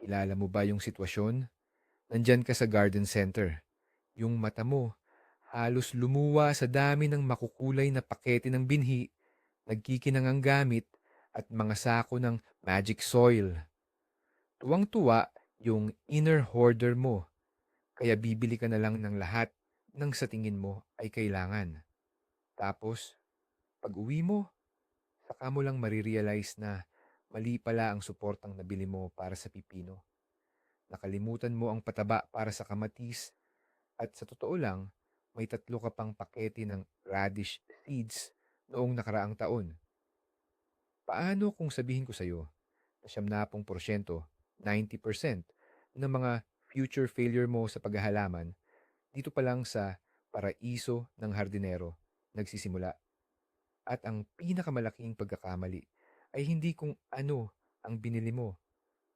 Kilala mo ba yung sitwasyon? Nandyan ka sa garden center. Yung mata mo, halos lumuwa sa dami ng makukulay na pakete ng binhi, nagkikinang ang gamit, at mga sako ng magic soil. Tuwang-tuwa yung inner hoarder mo, kaya bibili ka na lang ng lahat ng sa tingin mo ay kailangan. Tapos, pag uwi mo, saka mo lang marirealize na mali pala ang suportang nabili mo para sa pipino. Nakalimutan mo ang pataba para sa kamatis at sa totoo lang, may 3 ka pang pakete ng radish seeds noong nakaraang taon. Paano kung sabihin ko sa'yo na 70%, 90% ng mga future failure mo sa paghahalaman dito pa lang sa paraiso ng hardinero nagsisimula? At ang pinakamalaking pagkakamali ay hindi kung ano ang binili mo,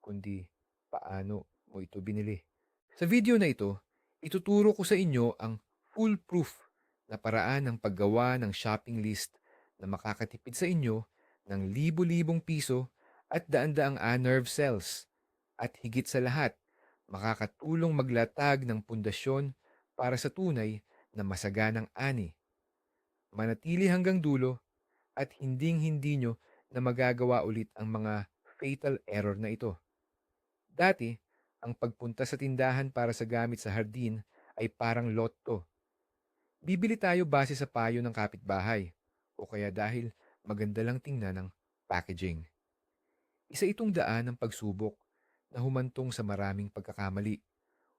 kundi paano mo ito binili. Sa video na ito, ituturo ko sa inyo ang foolproof na paraan ng paggawa ng shopping list na makakatipid sa inyo ng libo-libong piso at daan-daang nerve cells. At higit sa lahat, makakatulong maglatag ng pundasyon para sa tunay na masaganang ani. Manatili hanggang dulo at hinding-hindi nyo na magagawa ulit ang mga fatal error na ito. Dati, ang pagpunta sa tindahan para sa gamit sa hardin ay parang lotto. Bibili tayo base sa payo ng kapitbahay o kaya dahil maganda lang tingnan ng packaging. Isa itong daan ng pagsubok na humantong sa maraming pagkakamali.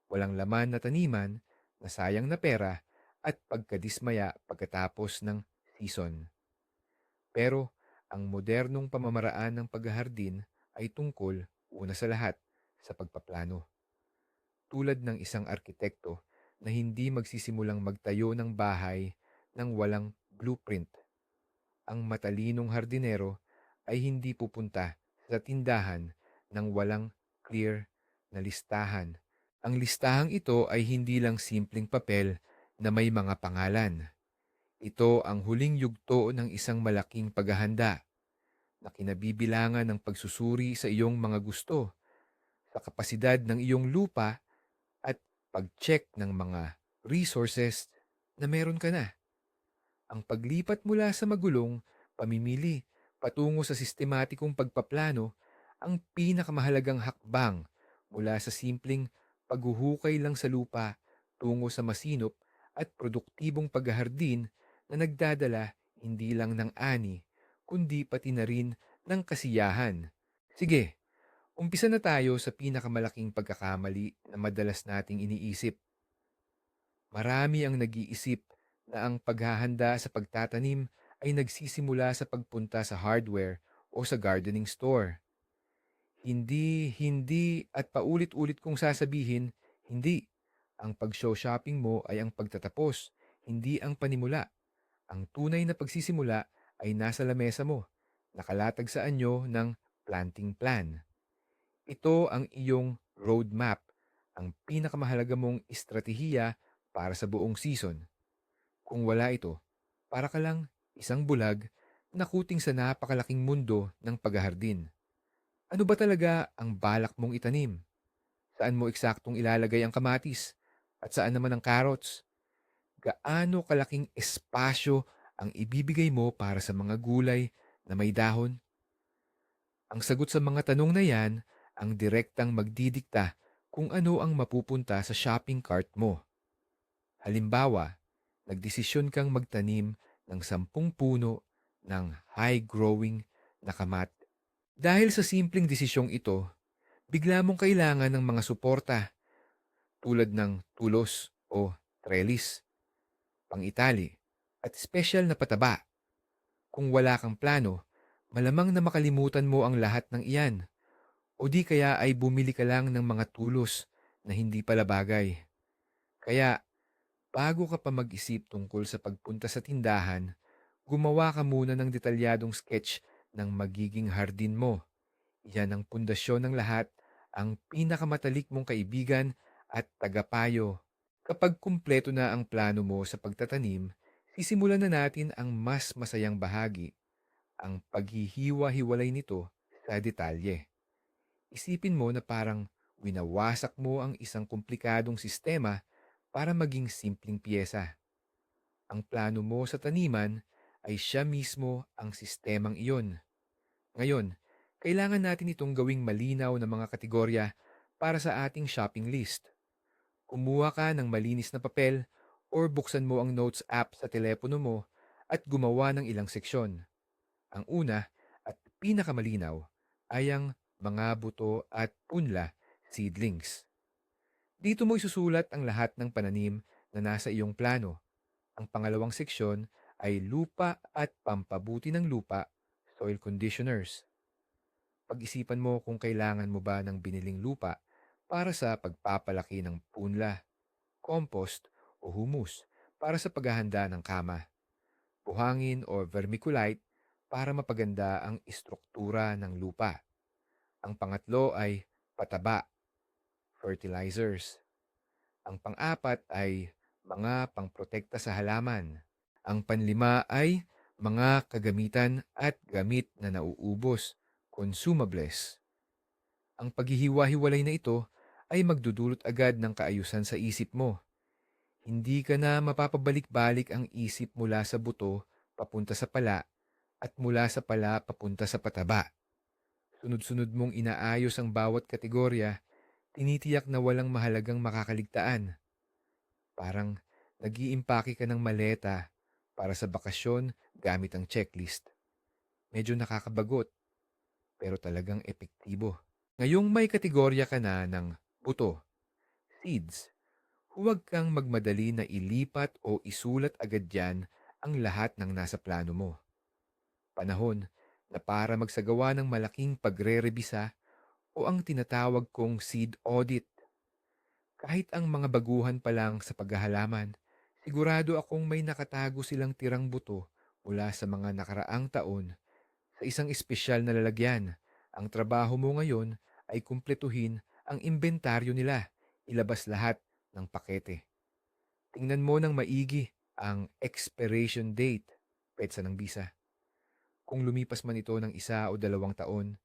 Walang laman na taniman, nasayang na pera, at pagkadismaya pagkatapos ng season. Pero ang modernong pamamaraan ng paghahardin ay tungkol, una sa lahat, sa pagpaplano. Tulad ng isang arkitekto na hindi magsisimulang magtayo ng bahay ng walang blueprint. Ang matalinong hardinero ay hindi pupunta sa tindahan ng walang clear na listahan. Ang listahang ito ay hindi lang simpleng papel na may mga pangalan. Ito ang huling yugto ng isang malaking paghahanda na kinabibilangan ng pagsusuri sa iyong mga gusto, sa kapasidad ng iyong lupa, at pag-check ng mga resources na meron ka na. Ang paglipat mula sa magulong pamimili patungo sa sistematikong pagpaplano ang pinakamahalagang hakbang mula sa simpleng paghuhukay lang sa lupa tungo sa masinop at produktibong paghahardin na nagdadala hindi lang ng ani, kundi pati na rin ng kasiyahan. Sige, umpisa na tayo sa pinakamalaking pagkakamali na madalas nating iniisip. Marami ang nag-iisip na ang paghahanda sa pagtatanim ay nagsisimula sa pagpunta sa hardware o sa gardening store. Hindi, at paulit-ulit kong sasabihin, hindi. Ang pag-show shopping mo ay ang pagtatapos, hindi ang panimula. Ang tunay na pagsisimula ay nasa lamesa mo, nakalatag sa anyo ng planting plan. Ito ang iyong roadmap, ang pinakamahalaga mong estratehiya para sa buong season. Kung wala ito, para ka lang isang bulag na kuting sa napakalaking mundo ng paghahardin. Ano ba talaga ang balak mong itanim? Saan mo eksaktong ilalagay ang kamatis? At saan naman ang carrots? Gaano kalaking espasyo ang ibibigay mo para sa mga gulay na may dahon? Ang sagot sa mga tanong na yan ang direktang magdidikta kung ano ang mapupunta sa shopping cart mo. Halimbawa, nagdesisyon kang magtanim ng 10 puno ng high-growing na kamat. Dahil sa simpleng desisyong ito, bigla mong kailangan ng mga suporta tulad ng tulos o trellis, pang-itali, at espesyal na pataba. Kung wala kang plano, malamang na makalimutan mo ang lahat ng iyan. O di kaya ay bumili ka lang ng mga tulos na hindi pala bagay. Kaya, bago ka pa mag-isip tungkol sa pagpunta sa tindahan, gumawa ka muna ng detalyadong sketch ng magiging hardin mo. Yan ang pundasyon ng lahat, ang pinakamatalik mong kaibigan at tagapayo. Kapag kumpleto na ang plano mo sa pagtatanim, sisimulan na natin ang mas masayang bahagi, ang paghihiwa-hiwalay nito sa detalye. Isipin mo na parang Winawasak mo ang isang komplikadong sistema para maging simpleng piyesa. Ang plano mo sa taniman ay siya mismo ang sistemang iyon. Ngayon, kailangan natin itong gawing malinaw na mga kategorya para sa ating shopping list. Kumuha ka ng malinis na papel or buksan mo ang Notes app sa telepono mo at gumawa ng ilang seksyon. Ang una at pinakamalinaw ay ang mga buto at punla seedlings. Dito mo isusulat ang lahat ng pananim na nasa iyong plano. Ang pangalawang seksyon ay lupa at pampabuti ng lupa, soil conditioners. Pag-isipan mo kung kailangan mo ba ng biniling lupa para sa pagpapalaki ng punla, compost o humus para sa paghahanda ng kama, buhangin o vermiculite para mapaganda ang istruktura ng lupa. Ang pangatlo ay pataba, fertilizers. Ang pang-apat ay mga pangprotekta sa halaman. Ang panlima ay mga kagamitan at gamit na nauubos, consumables. Ang paghihiwa-hiwalay na ito ay magdudulot agad ng kaayusan sa isip mo. Hindi ka na mapapabalik-balik ang isip mula sa buto papunta sa pala at mula sa pala papunta sa pataba. Sunod-sunod mong inaayos ang bawat kategorya, tinitiyak na walang mahalagang makakaligtaan. Parang nag-iimpake ka ng maleta para sa bakasyon gamit ang checklist. Medyo nakakabagot, pero talagang epektibo. Ngayong may kategorya ka na ng buto, seeds, huwag kang magmadali na ilipat o isulat agad dyan ang lahat ng nasa plano mo. Panahon na para magsagawa ng malaking pagre-rebisa o ang tinatawag kong seed audit. Kahit ang mga baguhan pa lang sa paghahalaman, sigurado akong may nakatago silang tirang buto mula sa mga nakaraang taon sa isang espesyal na lalagyan. Ang trabaho mo ngayon ay kumpletuhin ang inventaryo nila, ilabas lahat ng pakete. Tingnan mo ng maigi ang expiration date, petsa ng bisa. Kung lumipas man ito ng 1 o 2 taon,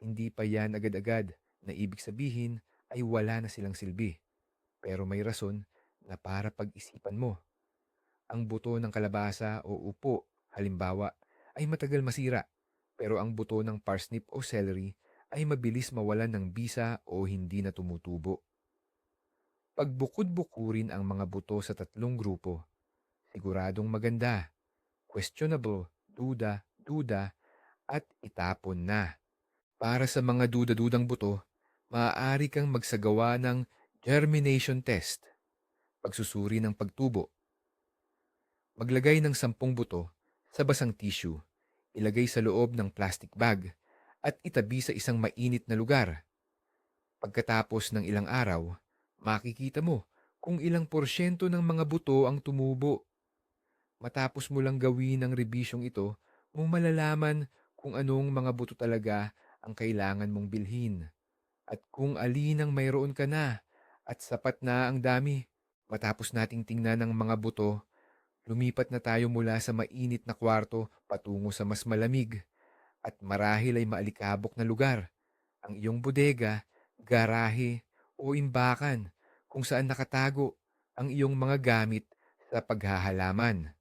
hindi pa yan agad-agad na ibig sabihin ay wala na silang silbi. Pero may rason na para pag-isipan mo. Ang buto ng kalabasa o upo, halimbawa, ay matagal masira. Pero ang buto ng parsnip o celery ay mabilis mawalan ng bisa o hindi na tumutubo. Pagbukod-bukurin ang mga buto sa 3 grupo, siguradong maganda, questionable, duda, duda, at itapon na. Para sa mga duda-dudang buto, maaari kang magsagawa ng germination test, pagsusuri ng pagtubo. Maglagay ng 10 buto sa basang tissue, ilagay sa loob ng plastic bag, at itabi sa isang mainit na lugar. Pagkatapos ng ilang araw, makikita mo kung ilang porsyento ng mga buto ang tumubo. Matapos mo lang gawin ang rebisyong ito, mo malalaman kung anong mga buto talaga ang kailangan mong bilhin at kung alin ang mayroon ka na at sapat na ang dami. Matapos nating tingnan ang mga buto, lumipat na tayo mula sa mainit na kwarto patungo sa mas malamig at marahil ay maalikabok na lugar, ang iyong bodega, garahe o imbakan kung saan nakatago ang iyong mga gamit sa paghahalaman.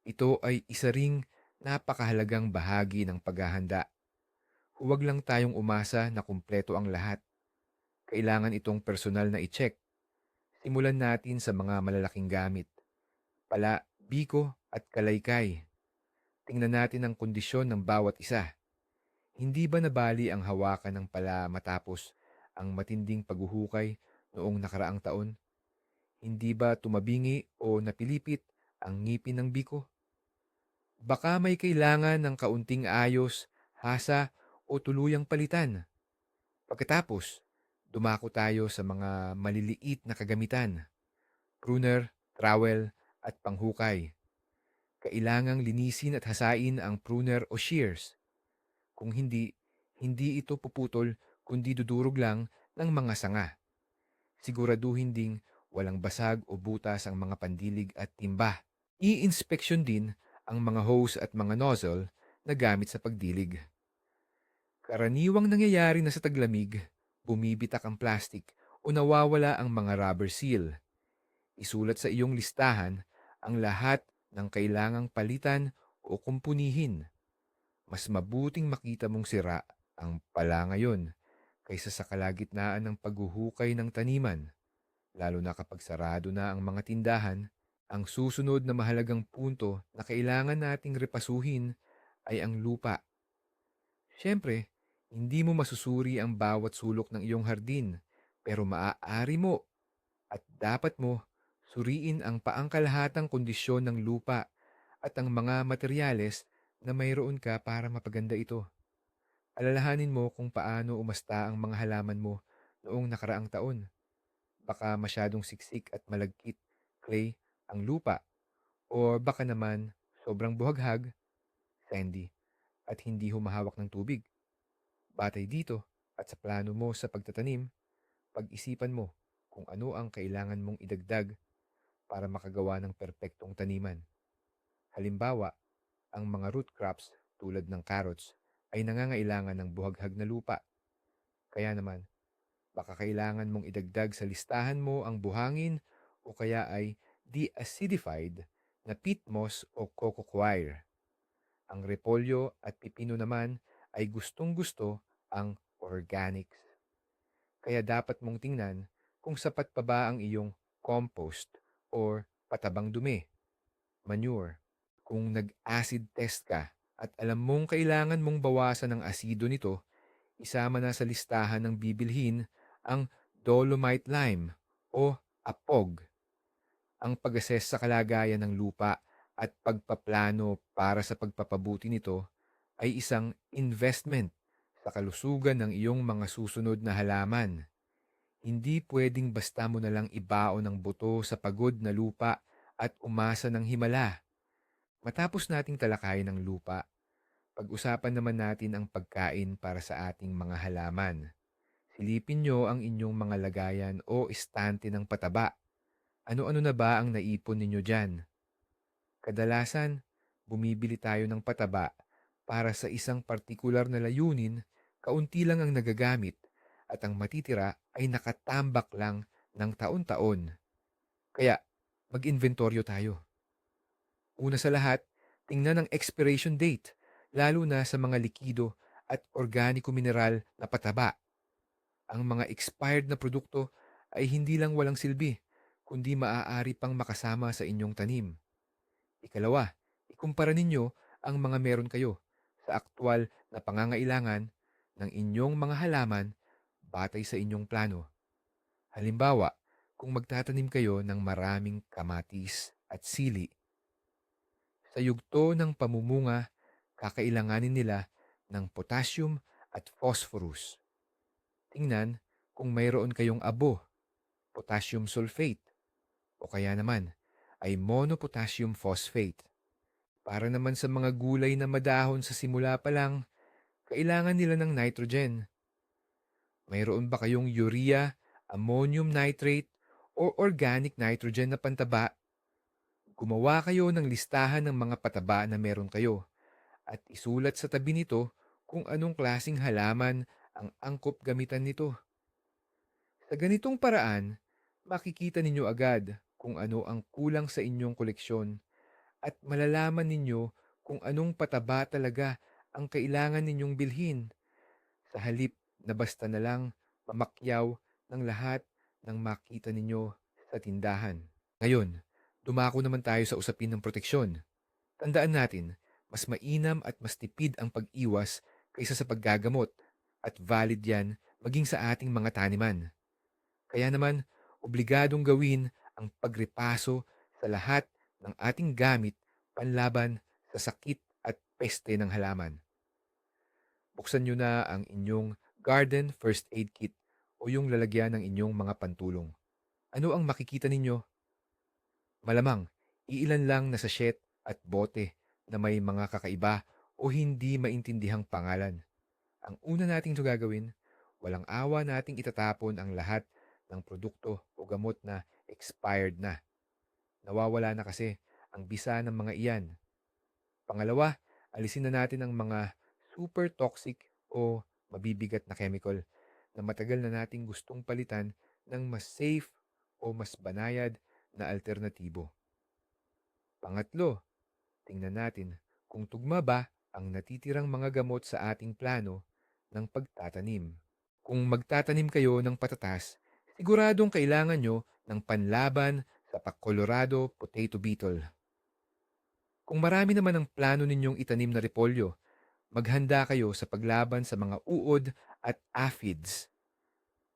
Ito ay isa ring napakahalagang bahagi ng paghahanda. Huwag lang tayong umasa na kumpleto ang lahat. Kailangan itong personal na i-check. Simulan natin sa mga malalaking gamit. Pala, biko at kalaykay. Tingnan natin ang kondisyon ng bawat isa. Hindi ba nabali ang hawakan ng pala matapos ang matinding paghuhukay noong nakaraang taon? Hindi ba tumabingi o napilipit ang ngipin ng biko? Baka may kailangan ng kaunting ayos, hasa o tuluyang palitan. Pagkatapos, dumako tayo sa mga maliliit na kagamitan, pruner, trowel at panghukay. Kailangang linisin at hasain ang pruner o shears. Kung hindi, hindi ito puputol kundi dudurog lang ng mga sanga. Siguraduhin ding walang basag o butas ang mga pandilig at timba. I-inspeksyon din ang mga hose at mga nozzle na gamit sa pagdilig. Karaniwang nangyayari na sa taglamig, bumibitak ang plastic o nawawala ang mga rubber seal. Isulat sa iyong listahan ang lahat ng kailangang palitan o kumpunihin. Mas mabuting makita mong sira ang pala ngayon kaysa sa kalagitnaan ng paghuhukay ng taniman, lalo na kapag sarado na ang mga tindahan. Ang susunod na mahalagang punto na kailangan nating repasuhin ay ang lupa. Siyempre, hindi mo masusuri ang bawat sulok ng iyong hardin, pero maaari mo at dapat mo suriin ang paangkalahatang kondisyon ng lupa at ang mga materyales na mayroon ka para mapaganda ito. Alalahanin mo kung paano umasta ang mga halaman mo noong nakaraang taon. Baka masyadong siksik at malagkit, clay, ang lupa, o baka naman sobrang buhaghag, sandy, at hindi humahawak ng tubig. Batay dito at sa plano mo sa pagtatanim, pag-isipan mo kung ano ang kailangan mong idagdag para makagawa ng perpektong taniman. Halimbawa, ang mga root crops tulad ng carrots ay nangangailangan ng buhaghag na lupa. Kaya naman, baka kailangan mong idagdag sa listahan mo ang buhangin o kaya ay deacidified na peat moss o coco coir. Ang repolyo at pipino naman ay gustong-gusto ang organics. Kaya dapat mong tingnan kung sapat pa ba ang iyong compost or patabang dumi, manure. Kung nag-acid test ka at alam mong kailangan mong bawasan ang asido nito, isama na sa listahan ng bibilhin ang dolomite lime o apog. Ang pag-assess sa kalagayan ng lupa at pagpaplano para sa pagpapabuti nito ay isang investment sa kalusugan ng iyong mga susunod na halaman. Hindi pwedeng basta mo na lang ibaon ng buto sa pagod na lupa at umasa ng himala. Matapos nating talakayin ang lupa, pag-usapan naman natin ang pagkain para sa ating mga halaman. Silipin nyo ang inyong mga lagayan o istante ng pataba. Ano-ano na ba ang naipon ninyo dyan? Kadalasan, bumibili tayo ng pataba para sa isang partikular na layunin, kaunti lang ang nagagamit at ang matitira ay nakatambak lang ng taon-taon. Kaya, mag-inventoryo tayo. Una sa lahat, tingnan ang expiration date, lalo na sa mga likido at organiko-mineral na pataba. Ang mga expired na produkto ay hindi lang walang silbi, kundi maaari pang makasama sa inyong tanim. Ikalawa, ikumpara ninyo ang mga meron kayo sa aktwal na pangangailangan ng inyong mga halaman batay sa inyong plano. Halimbawa, kung magtatanim kayo ng maraming kamatis at sili, sa yugto ng pamumunga, kakailanganin nila ng potassium at phosphorus. Tingnan kung mayroon kayong abo, potassium sulfate, o kaya naman ay monopotassium phosphate. Para naman sa mga gulay na madahon sa simula pa lang, kailangan nila ng nitrogen. Mayroon ba kayong urea, ammonium nitrate, o organic nitrogen na pantaba? Gumawa kayo ng listahan ng mga pataba na meron kayo at isulat sa tabi nito kung anong klasing halaman ang angkop gamitan nito. Sa ganitong paraan, makikita ninyo agad kung ano ang kulang sa inyong koleksyon at malalaman ninyo kung anong pataba talaga ang kailangan ninyong bilhin sa halip na basta na lang mamakyaw ng lahat ng makita ninyo sa tindahan. Ngayon, dumako naman tayo sa usapin ng proteksyon. Tandaan natin, mas mainam at mas tipid ang pag-iwas kaysa sa paggagamot at valid yan maging sa ating mga taniman. Kaya naman, obligadong gawin ang pagrepaso sa lahat ng ating gamit panlaban sa sakit at peste ng halaman. Buksan nyo na ang inyong garden first aid kit o yung lalagyan ng inyong mga pantulong. Ano ang makikita ninyo? Malamang, iilan lang na sachet at bote na may mga kakaiba o hindi maintindihang pangalan. Ang una nating gagawin, walang awa nating itatapon ang lahat ng produkto o gamot na expired na. Nawawala na kasi ang bisa ng mga iyan. Pangalawa, alisin na natin ang mga super toxic o mabibigat na chemical na matagal na nating gustong palitan ng mas safe o mas banayad na alternatibo. Pangatlo, tingnan natin kung tugma ba ang natitirang mga gamot sa ating plano ng pagtatanim. Kung magtatanim kayo ng patatas, siguradong kailangan nyo ng panlaban sa Colorado potato beetle. Kung marami naman ang plano ninyong itanim na repolyo, maghanda kayo sa paglaban sa mga uod at aphids.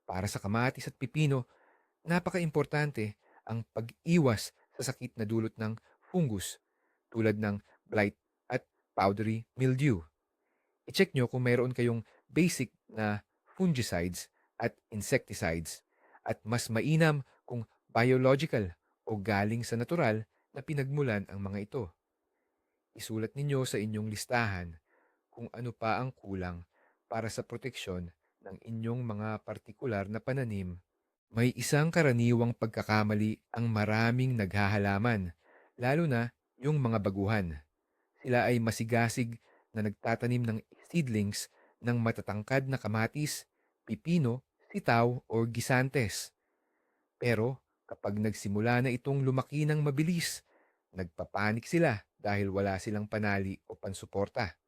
Para sa kamatis at pipino, napaka-importante ang pag-iwas sa sakit na dulot ng fungus tulad ng blight at powdery mildew. I-check nyo kung mayroon kayong basic na fungicides at insecticides at mas mainam kung biological o galing sa natural na pinagmulan ang mga ito. Isulat ninyo sa inyong listahan kung ano pa ang kulang para sa proteksyon ng inyong mga partikular na pananim. May isang karaniwang pagkakamali ang maraming naghahalaman, lalo na yung mga baguhan. Sila ay masigasig na nagtatanim ng seedlings ng matatangkad na kamatis, pipino, sitaw o gisantes. Pero kapag nagsimula na itong lumaki ng mabilis, nagpapanik sila dahil wala silang panali o pansuporta.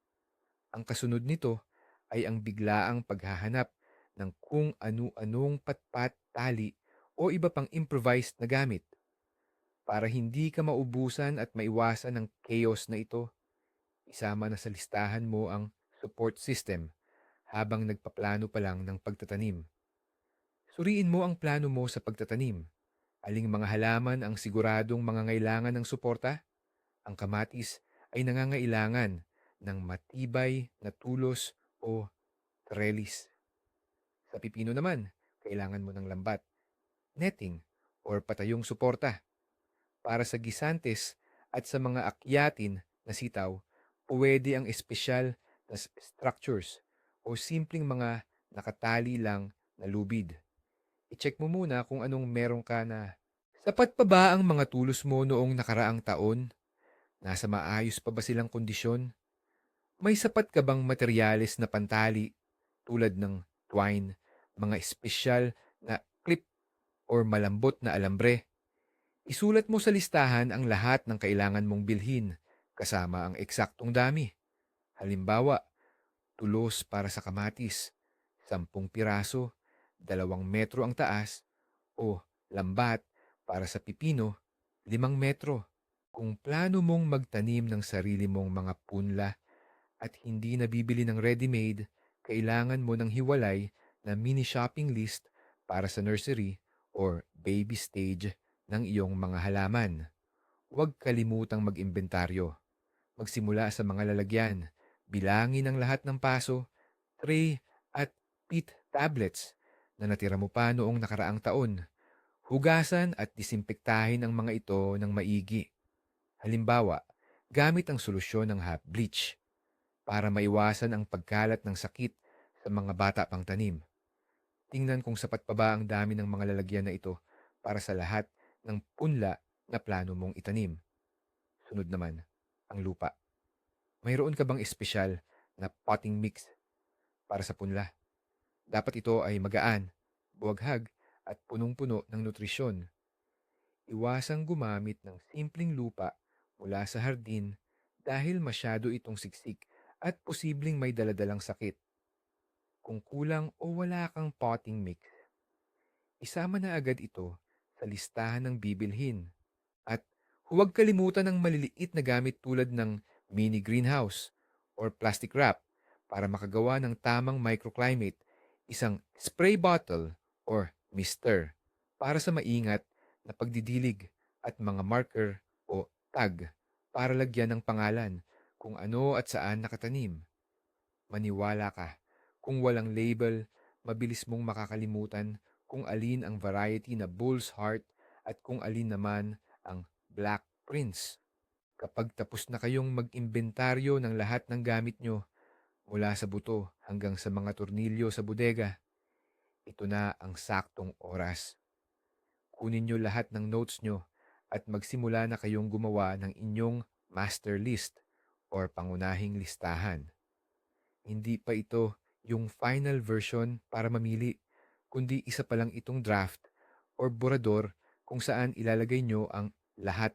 Ang kasunod nito ay ang biglaang paghahanap ng kung anu-anong patpat, tali o iba pang improvised na gamit. Para hindi ka maubusan at maiwasan ng chaos na ito, isama na sa listahan mo ang support system habang nagpaplano pa lang ng pagtatanim. Suriin mo ang plano mo sa pagtatanim. Aling mga halaman ang siguradong mangangailangan ng suporta? Ang kamatis ay nangangailangan ng matibay na tulos o trellis. Sa pipino naman, kailangan mo ng lambat, netting, or patayong suporta. Para sa gisantes at sa mga akyatin na sitaw, pwede ang espesyal na structures o simpleng mga nakatali lang na lubid. I-check mo muna kung anong meron ka na. Sapat pa ba ang mga tulos mo noong nakaraang taon? Nasa maayos pa ba silang kondisyon? May sapat ka bang materyales na pantali tulad ng twine, mga espesyal na clip or malambot na alambre? Isulat mo sa listahan ang lahat ng kailangan mong bilhin, kasama ang eksaktong dami. Halimbawa, tulos para sa kamatis, 10 piraso, 2 metro ang taas, o lambat para sa pipino, 5 metro. Kung plano mong magtanim ng sarili mong mga punla at hindi nabibili ng ready-made, kailangan mo ng hiwalay na mini shopping list para sa nursery or baby stage ng iyong mga halaman. Huwag kalimutang mag-imbentaryo. Magsimula sa mga lalagyan. Bilangin ang lahat ng paso, tray at pit tablets na natira mo pa noong nakaraang taon. Hugasan at disimpektahin ang mga ito ng maigi. Halimbawa, gamit ang solusyon ng half bleach para maiwasan ang pagkalat ng sakit sa mga bata pang tanim. Tingnan kung sapat pa ba ang dami ng mga lalagyan na ito para sa lahat ng punla na plano mong itanim. Sunod naman, ang lupa. Mayroon ka bang espesyal na potting mix para sa punla? Dapat ito ay magaan, buwaghag at punong-puno ng nutrisyon. Iwasang gumamit ng simpleng lupa mula sa hardin dahil masyado itong siksik at posibleng may daladalang sakit. Kung kulang o wala kang potting mix, isama na agad ito sa listahan ng bibilhin. At huwag kalimutan ng maliliit na gamit tulad ng mini greenhouse or plastic wrap para makagawa ng tamang microclimate, isang spray bottle or mister para sa maingat na pagdidilig at mga marker o tag para lagyan ng pangalan kung ano at saan nakatanim. Maniwala ka, kung walang label, mabilis mong makakalimutan kung alin ang variety na bull's heart at kung alin naman ang Black Prince. Kapag tapos na kayong mag-imbentaryo ng lahat ng gamit nyo, mula sa buto hanggang sa mga tornilyo sa bodega, ito na ang saktong oras. Kunin nyo lahat ng notes nyo at magsimula na kayong gumawa ng inyong master list or pangunahing listahan. Hindi pa ito yung final version para mamili, kundi isa pa lang itong draft or borador kung saan ilalagay nyo ang lahat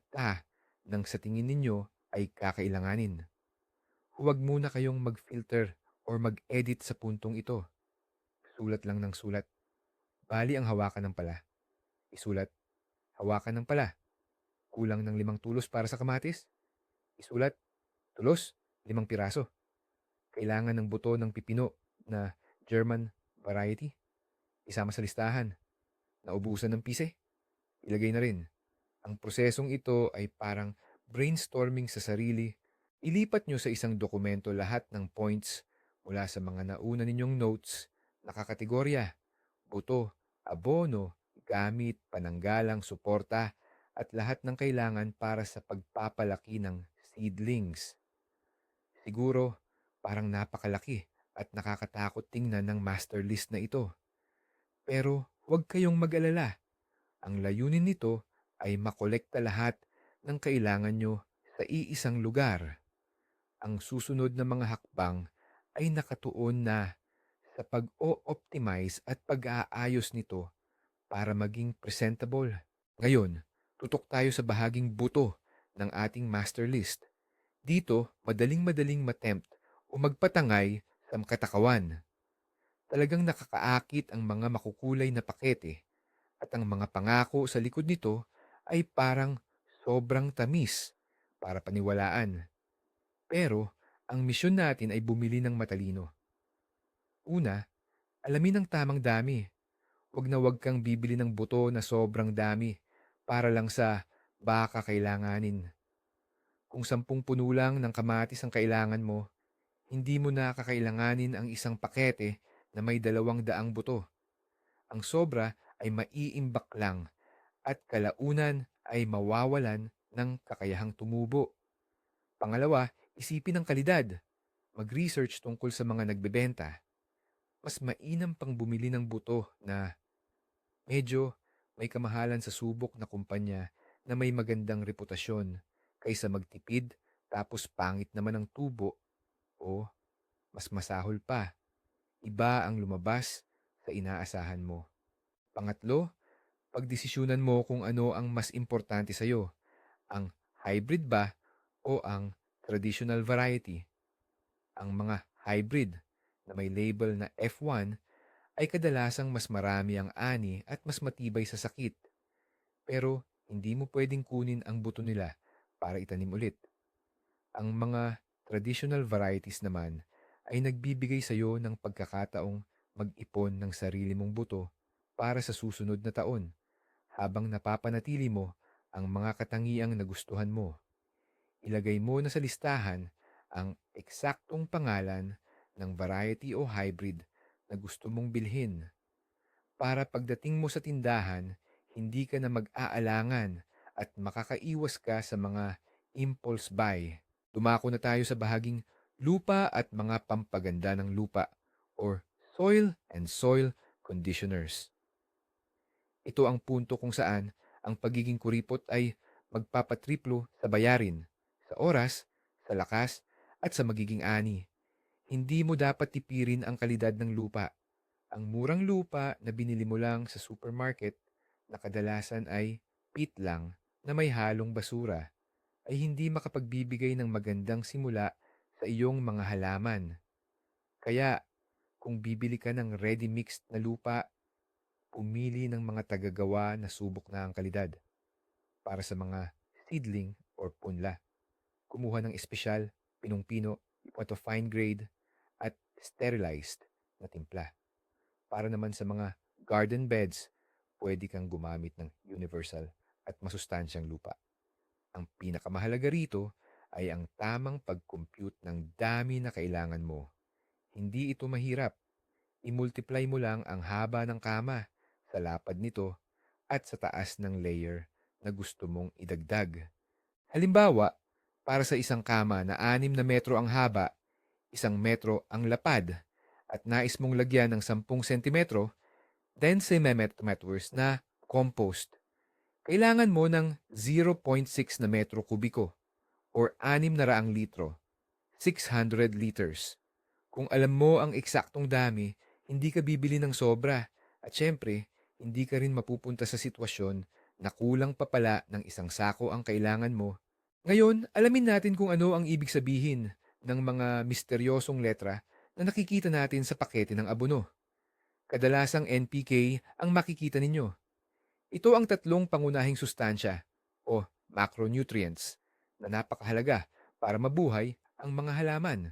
ng sa tingin ninyo ay kakailanganin. Huwag muna kayong mag-filter or mag-edit sa puntong ito. Sulat lang ng sulat. Bali ang hawakan ng pala. Isulat, hawakan ng pala. Kulang ng 5 tulos para sa kamatis. Isulat, tulos, 5 piraso. Kailangan ng buto ng pipino na German variety. Isama sa listahan. Naubusan ng pise. Ilagay na rin. Ang prosesong ito ay parang brainstorming sa sarili. Ilipat nyo sa isang dokumento lahat ng points mula sa mga nauna ninyong notes, nakakategorya, buto, abono, gamit, pananggalang, suporta, at lahat ng kailangan para sa pagpapalaki ng seedlings. Siguro, parang napakalaki at nakakatakot tingnan ng master list na ito. Pero huwag kayong mag-alala. Ang layunin nito ay makolekta lahat ng kailangan nyo sa iisang lugar. Ang susunod na mga hakbang ay nakatuon na sa pag-o-optimize at pag-aayos nito para maging presentable. Ngayon, tutok tayo sa bahaging buto ng ating master list. Dito, madaling-madaling matempt o magpatangay sa katakawan. Talagang nakakaakit ang mga makukulay na pakete at ang mga pangako sa likod nito ay parang sobrang tamis para paniwalaan. Pero, ang misyon natin ay bumili ng matalino. Una, alamin ang tamang dami. Huwag kang bibili ng buto na sobrang dami para lang sa baka kailanganin. Kung 10 puno lang ng kamatis ang kailangan mo, hindi mo na kakailanganin ang isang pakete na may 200 buto. Ang sobra ay maiimbak lang at kalaunan ay mawawalan ng kakayahang tumubo. Pangalawa, isipin ang kalidad. Mag-research tungkol sa mga nagbebenta. Mas mainam pang bumili ng buto na medyo may kamahalan sa subok na kumpanya na may magandang reputasyon kaysa magtipid tapos pangit naman ang tubo o mas masahol pa. Iba ang lumabas sa inaasahan mo. Pangatlo, pagdesisyunan mo kung ano ang mas importante sa'yo, ang hybrid ba o ang traditional variety. Ang mga hybrid na may label na F1 ay kadalasang mas marami ang ani at mas matibay sa sakit. Pero hindi mo pwedeng kunin ang buto nila para itanim ulit. Ang mga traditional varieties naman ay nagbibigay sa iyo ng pagkakataong mag-ipon ng sarili mong buto para sa susunod na taon habang napapanatili mo ang mga katangiang nagustuhan mo. Ilagay mo na sa listahan ang eksaktong pangalan ng variety o hybrid na gusto mong bilhin para pagdating mo sa tindahan, hindi ka na mag-aalangan at makakaiwas ka sa mga impulse buy. Dumako na tayo sa bahaging lupa at mga pampaganda ng lupa or soil and soil conditioners. Ito ang punto kung saan ang pagiging kuripot ay magpapatriplo sa bayarin, sa oras, sa lakas, at sa magiging ani. Hindi mo dapat tipirin ang kalidad ng lupa. Ang murang lupa na binili mo lang sa supermarket na kadalasan ay peat lang na may halong basura ay hindi makapagbibigay ng magandang simula sa iyong mga halaman. Kaya, kung bibili ka ng ready-mixed na lupa, pumili ng mga tagagawa na subok na ang kalidad. Para sa mga seedling or punla, kumuha ng espesyal, pinong-pino, ito fine grade, at sterilized na timpla. Para naman sa mga garden beds, pwede kang gumamit ng universal at masustansyang lupa. Ang pinakamahalaga rito ay ang tamang pag-compute ng dami na kailangan mo. Hindi ito mahirap. I-multiply mo lang ang haba ng kama sa lapad nito at sa taas ng layer na gusto mong idagdag. Halimbawa, para sa isang kama na 6 na metro ang haba, 1 metro ang lapad, at nais mong lagyan ng 10 sentimetro, 10 centimeters na compost. Kailangan mo ng 0.6 na metro kubiko or 600 litro, 600 liters. Kung alam mo ang eksaktong dami, hindi ka bibili ng sobra. At syempre, hindi ka rin mapupunta sa sitwasyon na kulang pa pala ng isang sako ang kailangan mo. Ngayon, alamin natin kung ano ang ibig sabihin ng mga misteryosong letra na nakikita natin sa pakete ng abono. Kadalasang NPK ang makikita ninyo. Ito ang tatlong pangunahing sustansya o macronutrients na napakahalaga para mabuhay ang mga halaman.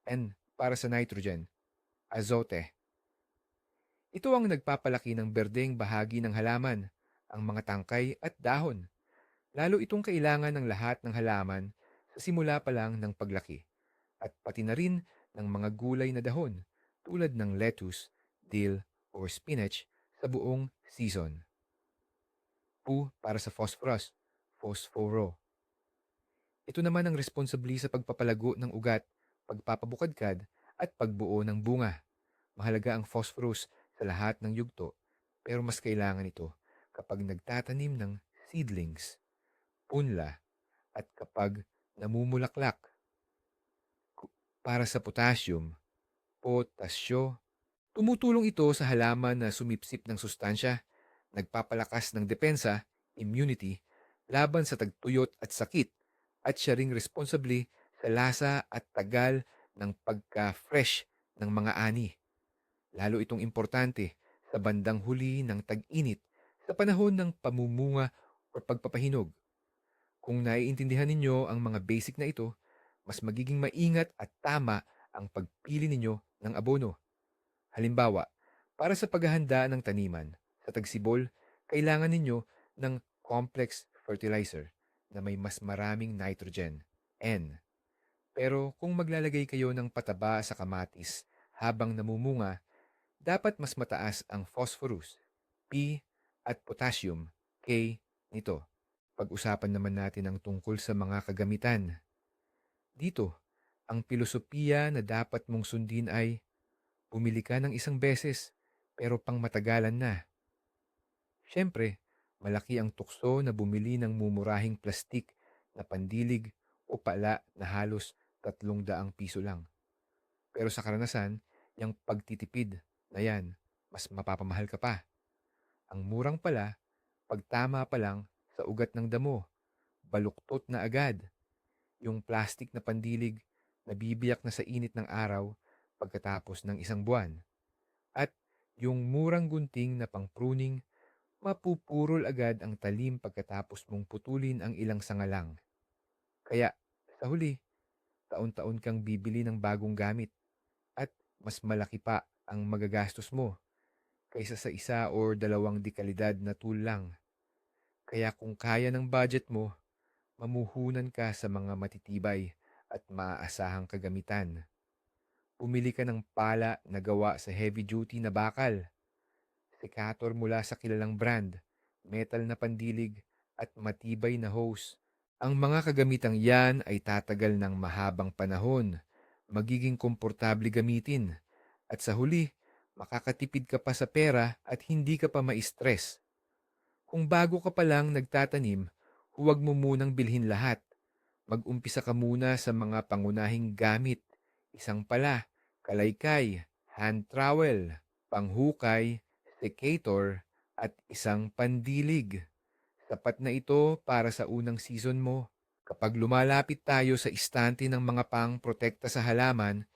N para sa nitrogen, azote. Ito ang nagpapalaki ng berdeng bahagi ng halaman, ang mga tangkay at dahon. Lalo itong kailangan ng lahat ng halaman sa simula pa lang ng paglaki at pati na rin ng mga gulay na dahon tulad ng lettuce, dill, or spinach sa buong season. P para sa phosphorus, phosphoro. Ito naman ang responsable sa pagpapalago ng ugat, pagpapabukadkad at pagbuo ng bunga. Mahalaga ang phosphorus sa lahat ng yugto, pero mas kailangan ito kapag nagtatanim ng seedlings, punla, at kapag namumulaklak. Para sa potassium, potasyo, tumutulong ito sa halaman na sumipsip ng sustansya, nagpapalakas ng depensa, immunity, laban sa tagtuyot at sakit, at siya ring responsable sa lasa at tagal ng pagka-fresh ng mga ani. Lalo itong importante sa bandang huli ng tag-init sa panahon ng pamumunga o pagpapahinog. Kung naiintindihan ninyo ang mga basic na ito, mas magiging maingat at tama ang pagpili ninyo ng abono. Halimbawa, para sa paghahanda ng taniman, sa tagsibol, kailangan ninyo ng complex fertilizer na may mas maraming nitrogen, N. Pero kung maglalagay kayo ng pataba sa kamatis habang namumunga, dapat mas mataas ang phosphorus, P, at potassium, K, nito. Pag-usapan naman natin ang tungkol sa mga kagamitan. Dito, ang pilosopiya na dapat mong sundin ay bumili ka ng isang beses pero pang matagalan na. Siyempre, malaki ang tukso na bumili ng mumurahing plastik na pandilig o pala na halos 300 piso lang. Pero sa karanasan, yung pagtitipid na yan, mas mapapamahal ka pa. Ang murang pala, pagtama pa lang sa ugat ng damo, baluktot na agad. Yung plastic na pandilig, nabibiyak na sa init ng araw pagkatapos ng isang buwan. At yung murang gunting na pang-pruning, mapupurol agad ang talim pagkatapos mong putulin ang ilang sangalang. Kaya, sa huli, taon-taon kang bibili ng bagong gamit at mas malaki pa ang magagastos mo kaysa sa isa or dalawang dekalidad na tool lang. Kaya kung kaya ng budget mo, mamuhunan ka sa mga matitibay at maaasahang kagamitan. Pumili ka ng pala na gawa sa heavy-duty na bakal, sekator mula sa kilalang brand, metal na pandilig, at matibay na hose. Ang mga kagamitang yan ay tatagal ng mahabang panahon, magiging komportable gamitin, at sa huli, makakatipid ka pa sa pera at hindi ka pa ma-stress. Kung bago ka pa lang nagtatanim, huwag mo munang bilhin lahat. Mag-umpisa ka muna sa mga pangunahing gamit. Isang pala, kalaykay, hand trowel, panghukay, secator, at isang pandilig. Sapat na ito para sa unang season mo. Kapag lumalapit tayo sa istante ng mga pang-protekta sa halaman,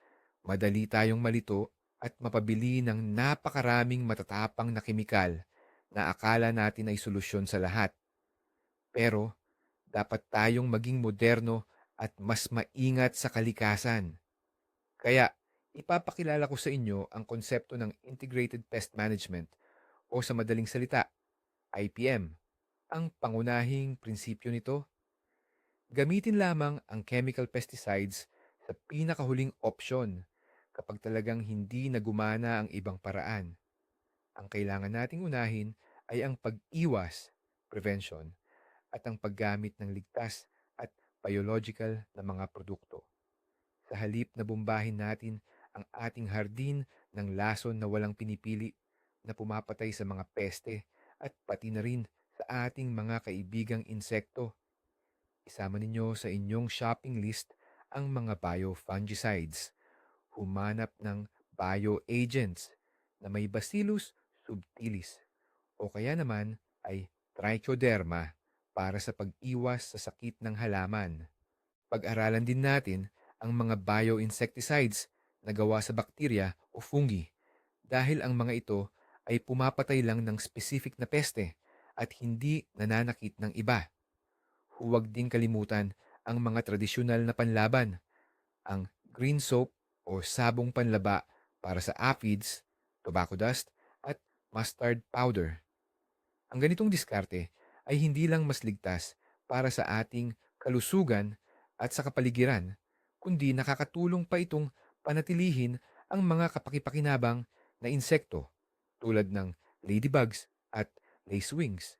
madali tayong malito at mapabili ng napakaraming matatapang na kemikal na akala natin ay solusyon sa lahat. Pero dapat tayong maging moderno at mas maingat sa kalikasan. Kaya, ipapakilala ko sa inyo ang konsepto ng Integrated Pest Management o sa madaling salita, IPM. Ang pangunahing prinsipyo nito, gamitin lamang ang chemical pesticides sa pinakahuling opsyon kapag talagang hindi nagumana ang ibang paraan. Ang kailangan nating unahin ay ang pag-iwas, prevention, at ang paggamit ng ligtas at biological na mga produkto. Sa halip na bombahin natin ang ating hardin ng lason na walang pinipili na pumapatay sa mga peste at pati na rin sa ating mga kaibigang insekto, isama ninyo sa inyong shopping list ang mga biofungicides humanap ng bioagents na may Bacillus subtilis o kaya naman ay trichoderma para sa pag-iwas sa sakit ng halaman. Pag-aralan din natin ang mga bioinsecticides na gawa sa bakterya o fungi dahil ang mga ito ay pumapatay lang ng specific na peste at hindi nananakit ng iba. Huwag din kalimutan ang mga tradisyonal na panlaban, ang green soap o sabong panlaba para sa aphids, tobacco dust, at mustard powder. Ang ganitong diskarte ay hindi lang mas ligtas para sa ating kalusugan at sa kapaligiran, kundi nakakatulong pa itong panatilihin ang mga kapakipakinabang na insekto tulad ng ladybugs at lacewings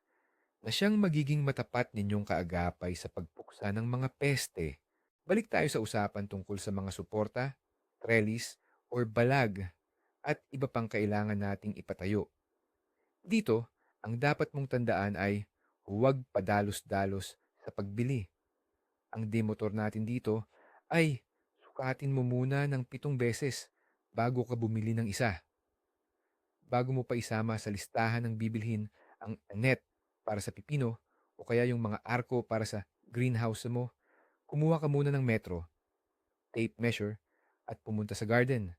na siyang magiging matapat ninyong kaagapay sa pagpuksa ng mga peste. Balik tayo sa usapan tungkol sa mga suporta, trellis, or balag at iba pang kailangan nating ipatayo. Dito, ang dapat mong tandaan ay huwag padalos-dalos sa pagbili. Ang demotor natin dito ay sukatin mo muna ng 7 beses bago ka bumili ng isa. Bago mo pa isama sa listahan ng bibilhin ang net para sa pipino o kaya yung mga arko para sa greenhouse mo, kumuha ka muna ng metro, tape measure, at pumunta sa garden.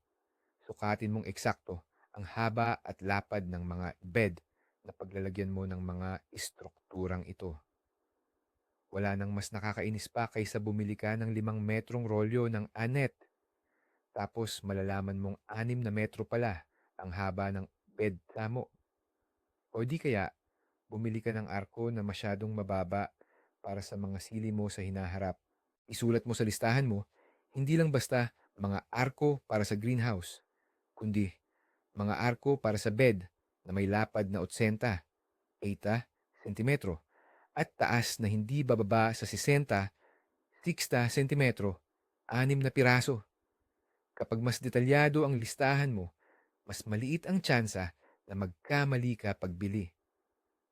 Sukatin mong eksakto ang haba at lapad ng mga bed na paglalagyan mo ng mga istrukturang ito. Wala nang mas nakakainis pa kaysa bumili ka ng 5 metrong rolyo ng anet. Tapos malalaman mong 6 na metro pala ang haba ng bed mo. O di kaya, bumili ka ng arko na masyadong mababa para sa mga sili mo sa hinaharap. Isulat mo sa listahan mo, hindi lang basta mga arko para sa greenhouse, kundi mga arko para sa bed na may lapad na 80, 80 sentimetro at taas na hindi bababa sa 60, 60 sentimetro, 6 na piraso. Kapag mas detalyado ang listahan mo, mas maliit ang tsansa na magkamali ka pagbili.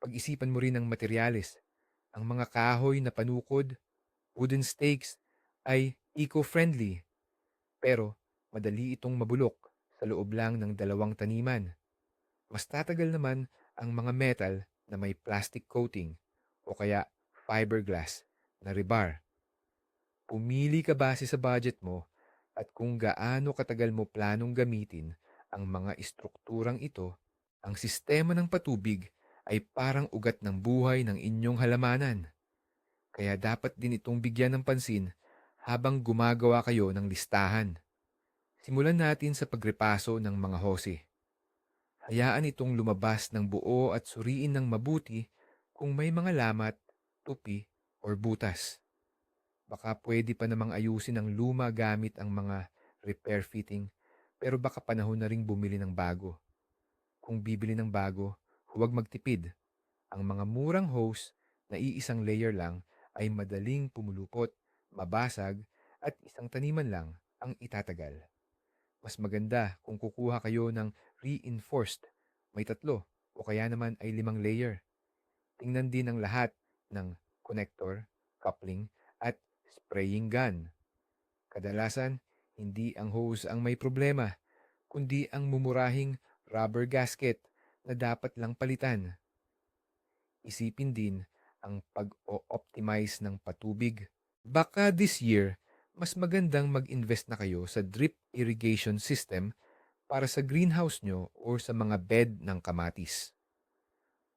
Pag-isipan mo rin ang materyales. Ang mga kahoy na panukod, wooden stakes, ay eco-friendly, pero madali itong mabulok sa loob lang ng 2 taniman. Mas tatagal naman ang mga metal na may plastic coating o kaya fiberglass na rebar. Pumili ka base sa budget mo at kung gaano katagal mo planong gamitin ang mga istrukturang ito. Ang sistema ng patubig ay parang ugat ng buhay ng inyong halamanan. Kaya dapat din itong bigyan ng pansin habang gumagawa kayo ng listahan. Simulan natin sa pagrepaso ng mga hose. Hayaan itong lumabas ng buo at suriin ng mabuti kung may mga lamat, tupi, or butas. Baka pwede pa namang ayusin ng luma gamit ang mga repair fitting, pero baka panahon na ring bumili ng bago. Kung bibili ng bago, huwag magtipid. Ang mga murang hose na iisang layer lang ay madaling pumulupot, mabasag, at isang taniman lang ang itatagal. Mas maganda kung kukuha kayo ng reinforced, may 3 o kaya naman ay 5 layer. Tingnan din ang lahat ng connector, coupling, at spraying gun. Kadalasan, hindi ang hose ang may problema, kundi ang mumurahing rubber gasket na dapat lang palitan. Isipin din ang pag-o-optimize ng patubig. Baka this year, mas magandang mag-invest na kayo sa drip irrigation system para sa greenhouse nyo o sa mga bed ng kamatis.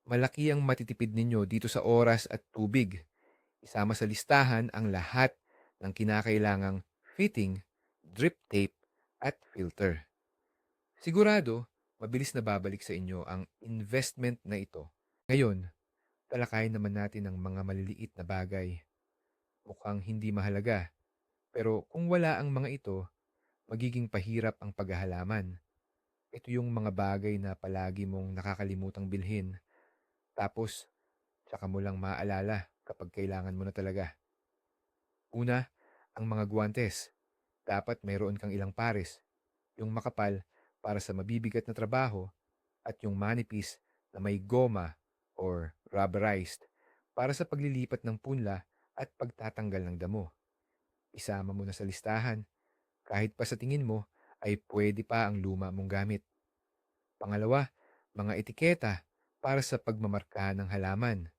Malaki ang matitipid ninyo dito sa oras at tubig. Isama sa listahan ang lahat ng kinakailangang fitting, drip tape, at filter. Sigurado, mabilis na babalik sa inyo ang investment na ito. Ngayon, talakayin naman natin ang mga maliliit na bagay. Mukhang hindi mahalaga, pero kung wala ang mga ito, magiging pahirap ang paghahalaman. Ito yung mga bagay na palagi mong nakakalimutang bilhin, tapos tsaka mo lang maaalala kapag kailangan mo na talaga. Una, ang mga guwantes. Dapat mayroon kang ilang pares. Yung makapal para sa mabibigat na trabaho at yung manipis na may goma or rubberized para sa paglilipat ng punla at pagtatanggal ng damo. Isama mo na sa listahan. Kahit pa sa tingin mo ay pwede pa ang luma mong gamit. Pangalawa, mga etiketa para sa pagmamarka ng halaman,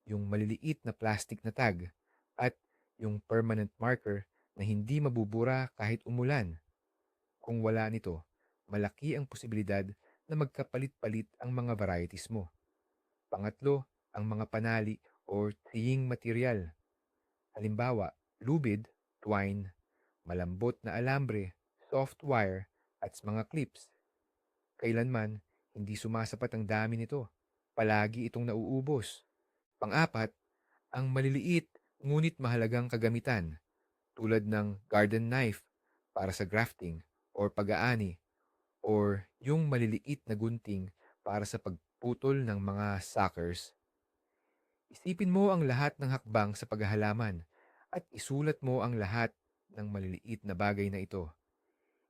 yung maliliit na plastic na tag, at yung permanent marker na hindi mabubura kahit umulan. Kung wala nito, malaki ang posibilidad na magkapalit-palit ang mga varieties mo. Pangatlo, ang mga panali or tiying material. Halimbawa, lubid, twine, malambot na alambre, soft wire, at mga clips. Kailanman, hindi sumasapat ang dami nito. Palagi itong nauubos. Pang-apat, ang maliliit ngunit mahalagang kagamitan tulad ng garden knife para sa grafting or pag-aani or yung maliliit na gunting para sa pagputol ng mga suckers. Isipin mo ang lahat ng hakbang sa paghahalaman at isulat mo ang lahat ng maliliit na bagay na ito.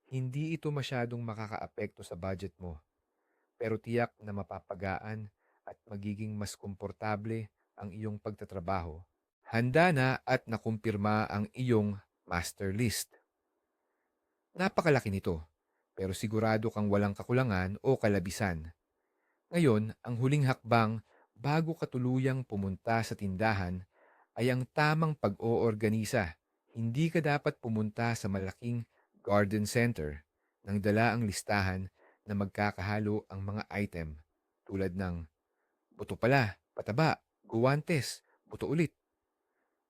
Hindi ito masyadong makakaapekto sa budget mo, pero tiyak na mapapagaan at magiging mas komportable ang iyong pagtatrabaho. Handa na at nakumpirma ang iyong master list. Napakalaki nito, pero sigurado kang walang kakulangan o kalabisan. Ngayon, ang huling hakbang bago ka tuluyang pumunta sa tindahan ay ang tamang pag-oorganisa. Hindi ka dapat pumunta sa malaking garden center nang dala ang listahan na magkakahalo ang mga item tulad ng buto pala, pataba, guwantes, buto ulit.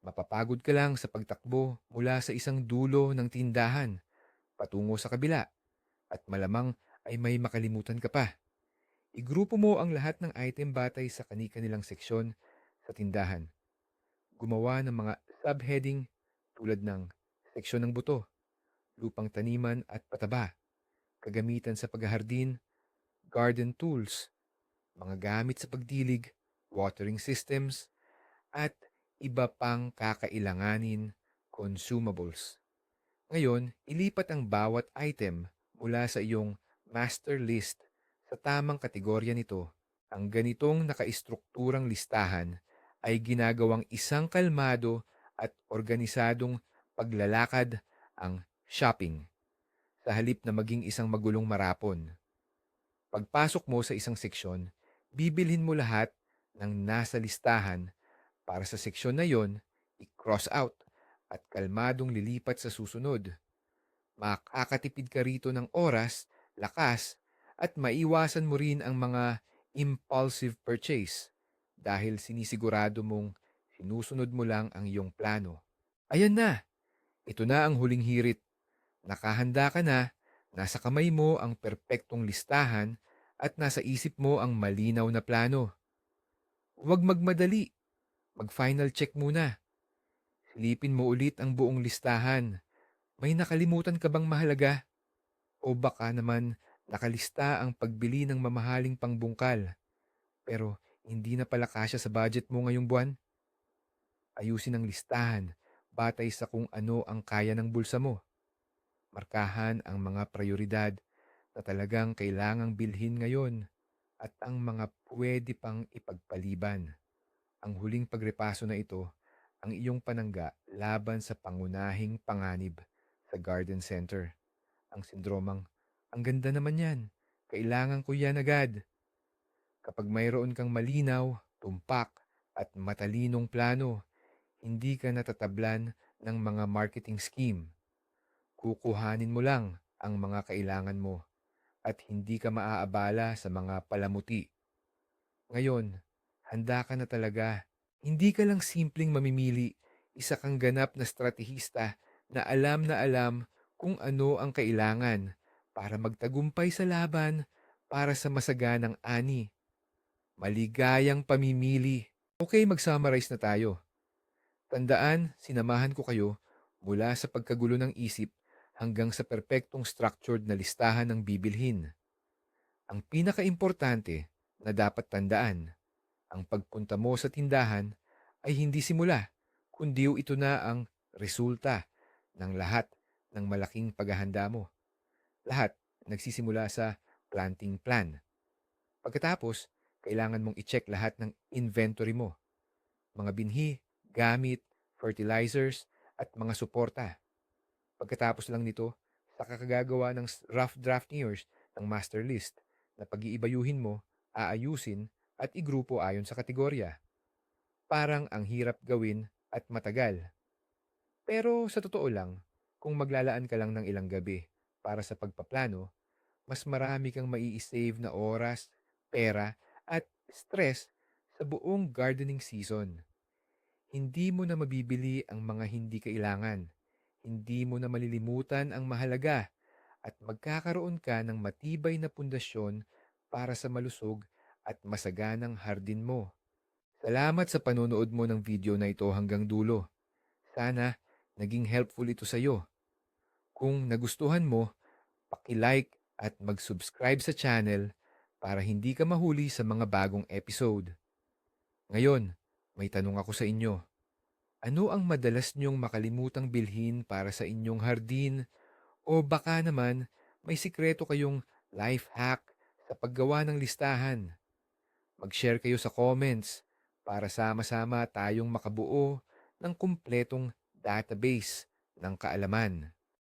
Mapapagod ka lang sa pagtakbo mula sa isang dulo ng tindahan patungo sa kabila at malamang ay may makalimutan ka pa. Igrupo mo ang lahat ng item batay sa kani-kanilang seksyon sa tindahan. Gumawa ng mga subheading tulad ng seksyon ng buto, lupang taniman at pataba, kagamitan sa paghahardin, garden tools, mga gamit sa pagdilig, watering systems, at iba pang kakailanganin, consumables. Ngayon, ilipat ang bawat item mula sa iyong master list sa tamang kategorya nito. Ang ganitong nakaistrukturang listahan ay ginagawang isang kalmado at organisadong paglalakad ang shopping sa halip na maging isang magulong marapon. Pagpasok mo sa isang seksyon, bibilhin mo lahat ng nasa listahan para sa seksyon na yon, i-cross out at kalmadong lilipat sa susunod. Makakatipid ka rito ng oras, lakas, at maiwasan mo rin ang mga impulsive purchase dahil sinisigurado mong sinusunod mo lang ang iyong plano. Ayan na, ito na ang huling hirit. Nakahanda ka na, nasa kamay mo ang perpektong listahan at nasa isip mo ang malinaw na plano. Huwag magmadali, mag-final check muna. Silipin mo ulit ang buong listahan. May nakalimutan ka bang mahalaga? O baka naman nakalista ang pagbili ng mamahaling pangbungkal, pero hindi na pala kasya sa budget mo ngayong buwan? Ayusin ang listahan batay sa kung ano ang kaya ng bulsa mo. Markahan ang mga prioridad na talagang kailangang bilhin ngayon at ang mga pwede pang ipagpaliban. Ang huling pagrepaso na ito ang iyong panangga laban sa pangunahing panganib sa garden center. Ang sindromang, ang ganda naman yan. Kailangan ko yan agad. Kapag mayroon kang malinaw, tumpak, at matalinong plano, hindi ka natatablan ng mga marketing scheme. Kukuhanin mo lang ang mga kailangan mo at hindi ka maaabala sa mga palamuti. Ngayon, handa ka na talaga. Hindi ka lang simpleng mamimili, isa kang ganap na stratehista na alam kung ano ang kailangan para magtagumpay sa laban para sa masaganang ani. Maligayang pamimili. Okay, mag-summarize na tayo. Tandaan, sinamahan ko kayo mula sa pagkagulo ng isip hanggang sa perpektong structured na listahan ng bibilhin. Ang pinakaimportante na dapat tandaan, ang pagpunta mo sa tindahan ay hindi simula, kundi ito na ang resulta ng lahat ng malaking paghahanda mo. Lahat nagsisimula sa planting plan. Pagkatapos, kailangan mong i-check lahat ng inventory mo, mga binhi, gamit, fertilizers, at mga suporta. Pagkatapos lang nito, sa kakagagawa ng rough draft years ng master list na pag-iibayuhin mo, aayusin at igrupo ayon sa kategorya. Parang ang hirap gawin at matagal. Pero sa totoo lang, kung maglalaan ka lang ng ilang gabi para sa pagpaplano, mas marami kang mai-save na oras, pera, at stress sa buong gardening season. Hindi mo na mabibili ang mga hindi kailangan. Hindi mo na malilimutan ang mahalaga at magkakaroon ka ng matibay na pundasyon para sa malusog at masaganang hardin mo. Salamat sa panonood mo ng video na ito hanggang dulo. Sana naging helpful ito sa iyo. Kung nagustuhan mo, paki-like at mag-subscribe sa channel para hindi ka mahuli sa mga bagong episode. Ngayon, may tanong ako sa inyo. Ano ang madalas niyong makalimutang bilhin para sa inyong hardin o baka naman may sikreto kayong life hack sa paggawa ng listahan? Mag-share kayo sa comments para sama-sama tayong makabuo ng kumpletong database ng kaalaman.